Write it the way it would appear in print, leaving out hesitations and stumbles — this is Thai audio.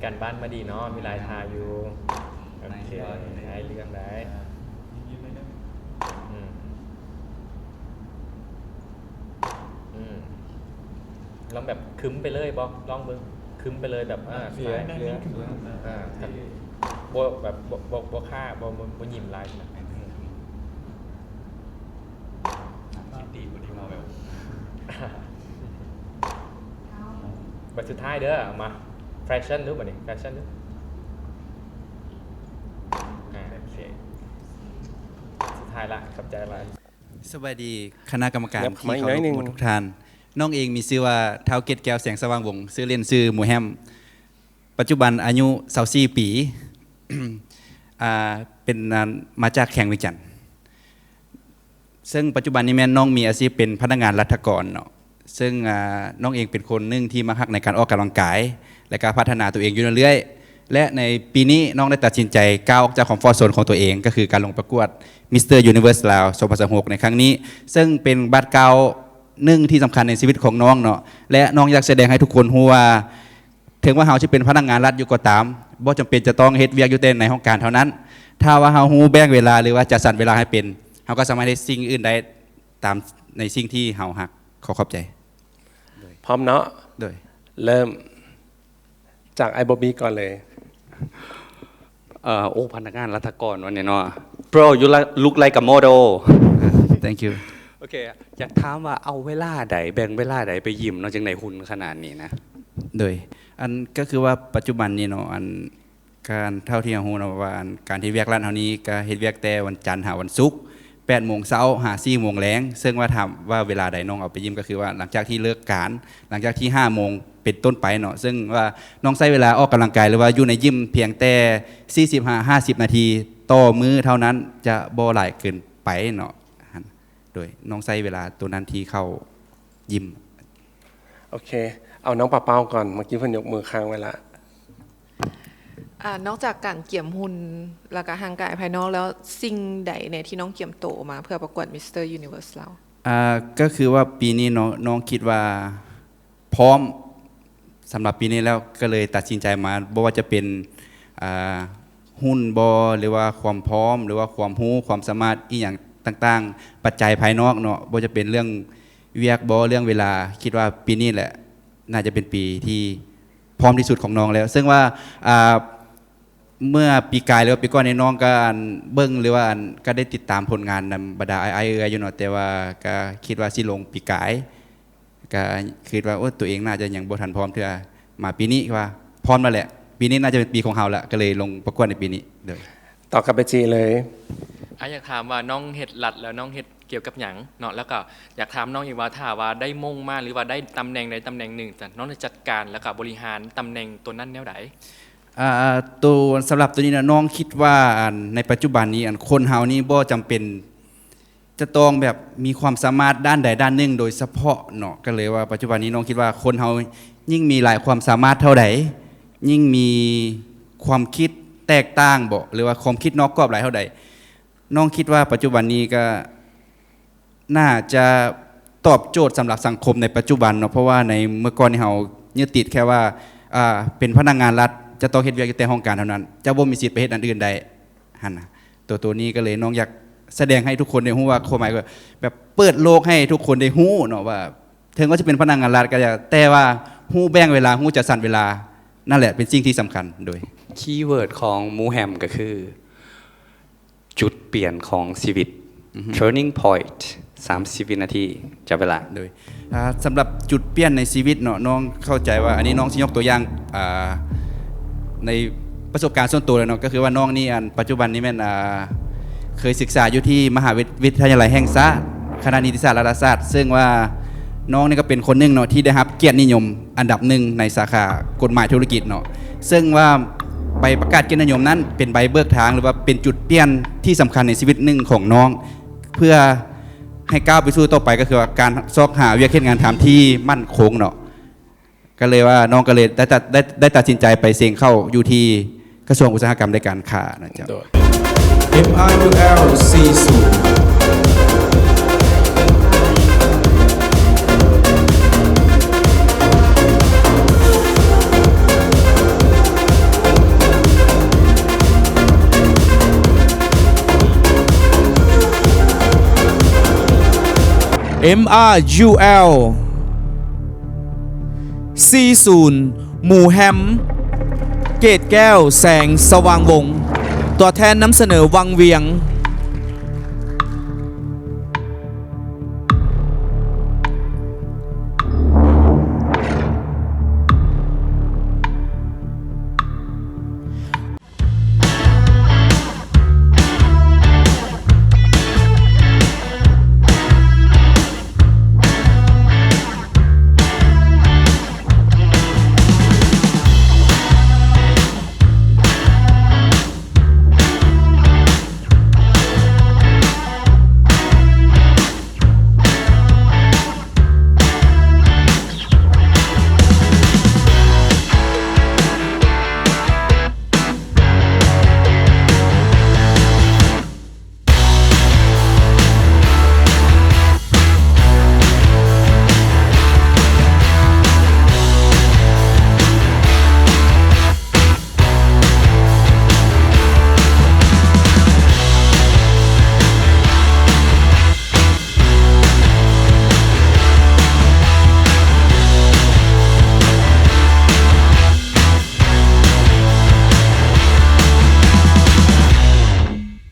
การบ้านมาดีเนาะมีลายทาอยู่โอเคให้เรื่องได้ยิ้มเลยนะ อืมอืมลองแบบคึ้มไปเลยบอกลองเบิ่งคึ้มไปเลยแบบเหลือแบบโบแบบโบค่าโบหยิมลายนะ คิดดีกว่าที่มาแบบ บัตรสุดท้ายเด้อมาแฟชั่นหรือเปล่านี่แฟชั่นหรือโอเคสุดท้ายละขอบใจละ สวัสดีคณะกรรมการ ครับ ที่ มาอีก เคา หน่ ร อยหนึ่ พ ง หมดทุกท่าน น้องเองมีชื่อว่าเท้าเกตแก้วแสงสว่างวงศ์ชื่อเล่นชื่อหมูแฮม ปัจจุบันอายุ24ปี เป็นมาจากแข่งวิจันทร์ซึ่งปัจจุบันนี้แม่น้องมีอาชีพเป็นพนักงานรัฐกรเนาะซึ่งน้องเองเป็นคนหนึ่งที่มาฮักในการออกกำลังกาย และการพัฒนาตัวเองอยู่เรื่อยๆและในปีนี้น้องได้ตัดสินใจก้าวออกจากคอมฟอร์ทโซนของตัวเองก็คือการลงประกวดมิสเตอร์ยูนิเวอร์สลาว2026ในครั้งนี้ซึ่งเป็นบัตรเก่าหนึ่งที่สำคัญในชีวิตของน้องเนาะและน้องอยากแสดงให้ทุกคนรู้ว่าถึงว่าเราจะเป็นพนักงานรัฐอยู่ก็ตามบ่จำเป็นจะต้องเฮ็ดเวียกอยู่แต่ในห้องการเท่านั้นถ้าว่าเราฮู้แบ่งเวลาหรือว่าจัดสรรเวลาให้เป็นเราก็สามารถได้สิ่งอื่นได้ตามในสิ่งที่เราฮักขอขอบใจ พร้อมเนาะ โดย เริ่มจากไอบอบบี้ก่อนเลย โอ้พนักงานรัฐกรวันนี้เนาะ Bro you look like a model thank you โอเคอยากถามว่าเอาเวลาใดแบ่งเวลาใดไปยิมเนาะจังไหนหุ่นขนาดนี้นะ โดยอันก็คือว่าปัจจุบันนี้เนาะอันการเท่าที่เรารู้เนาะว่าอันการเฮ็ดเวียกร้านเฮานี้ก็เฮ็ดเวียกแต่วันจันทร์หาวันศุกร์8 โมงเช้าหา4 โมงแลงซึ่งว่าถามว่าเวลาใดน้องเอาไปยิมก็คือว่าหลังจากที่เลิกการหลังจากที่5 โมงเป็นต้นไปเนาะซึ่งว่าน้องใช้เวลาออกกำลังกายหรือว่าอยู่ในยิมเพียงแต่45-50 นาทีต่อมื้อเท่านั้นจะบ่หลายเกินไปเนาะโดยน้องใช้เวลาตัวนั้นที่เข้ายิม โอเค เอาน้องปะเป้าก่อน เมื่อกี้เพิ่นยกมือค้างไว้ละ นอกจากการเกี่ยมหุ่นแล้วก็ห่างกายภายนอกแล้วสิ่งใดเนี่ยที่น้องเกี่ยมโตมาเพื่อประกวดมิสเตอร์ยูนิเวอร์สเราก็คือว่าปีนี้น้องคิดว่าพร้อมสำหรับปีนี้แล้วก็เลยตัดสินใจมาบ่ว่าจะเป็นหุ้นบอหรือว่าความพร้อมหรือว่าความรู้ความสามารถอีหยังต่างๆปัจจัยภายนอกเนาะบ่จะเป็นเรื่องเวียกบอเรื่องเวลาคิดว่าปีนี้แหละน่าจะเป็นปีที่พร้อมที่สุดของน้องแล้ว ซึ่งว่าเมื่อปีกายหรือว่าปีก่อนในน้องก็เบิ้งหรือว่าก็ได้ติดตามผลงานนำบรรดาไออยู่เนาะแต่ว่าก็คิดว่าสิลงปีกายก็คิดว่าตัวเองน่าจะยังบ่ทันพร้อมเท่ามาปีนี้ว่าพร้อมแล้วแหละปีนี้น่าจะเป็นปีของเฮาละก็เลยลงประกวดในปีนี้เด้อ ต่อกลับไปจีเลย อยากถามว่าน้องเฮ็ดหลัดแล้วน้องเฮ็ดเกี่ยวกับหยังเนาะแล้วก็อยากถามน้องอีกว่าถ้าว่าได้มงมาหรือว่าได้ตำแหน่งใดตำแหน่งหนึ่งแต่น้องจะจัดการแล้วก็บริหารตำแหน่งตัวนั้นแนวใดตัวสำหรับตัวนี้นะน้องคิดว่าในปัจจุบันนี้คนเฮานี้บ่จำเป็นจะต้องแบบมีความสามารถด้านใดด้านหนึ่งโดยเฉพาะเนาะก็เลยว่าปัจจุบันนี้น้องคิดว่าคนเฮายิ่งมีหลายความสามารถเท่าใดยิ่งมีความคิดแตกต่างบ่หรือว่าความคิดนอกกรอบหลายเท่าใดน้องคิดว่าปัจจุบันนี้ก็น่าจะตอบโจทย์สำหรับสังคมในปัจจุบันเนาะเพราะว่าในเมื่อก่อนนี่เฮายึดติดแค่ว่าเป็นพนักงานรัฐจะต้องเฮ็ดเวียกอยู่แต่ห้องการเท่านั้นจะบ่มีสิทธิ์ไปเฮ็ดอันอื่นได้หั่นน่ะตัวนี้ก็เลยน้องอยากแสดงให้ทุกคนได้รู้ว่าความหมายก็แบบเปิดโลกให้ทุกคนได้รู้เนาะว่าถึงว่าจะเป็นพนักงานรัฐก็แต่ว่าฮู้แบ่งเวลาฮู้จัดสรรเวลานั่นแหละเป็นสิ่งที่สำคัญโดยคีย์เวิร์ดของมูแฮมก็คือ จุดเปลี่ยนของชีวิต turning point 30 วินาทีจับเวลาโดยสำหรับจุดเปลี่ยนในชีวิตเนาะน้องเข้าใจว่าอันนี้น้องสิยกตัวอย่างในประสบการณ์ส่วนตัวเลยเนาะก็คือว่าน้องนี่ปัจจุบันนี้แม่นเคยศึกษาอยู่ที่มหาวิทยาลัยแห่งชาติคณะนิติศาสตร์รัฐศาสตร์ซึ่งว่าน้องนี่ก็เป็นคนหนึ่งเนาะที่ได้รับเกียรตินิยมอันดับหนึ่งในสาขากฎหมายธุรกิจเนาะซึ่งว่าใบประกาศเกียรตินิยมนั้นเป็นใบเบิกทางหรือว่าเป็นจุดเปลี่ยนที่สำคัญในชีวิตหนึ่งของน้องเพื่อให้ก้าวไปสู่ต่อไปก็คือว่าการซอกหาเวียกเฮ็ดงานทำที่มั่นคงเนาะก็เลยว่าน้องก็เลยได้ตัดสินใจไปเสี่ยงเข้าอยู่ที่กระทรวงอุตสาหกรรมและการค้านะจ๊ะ MIUL 40 MRUL 40หมู่แฮม เกตแก้วแสงสว่างวงศ์ตัวแทนนำเสนอวังเวียง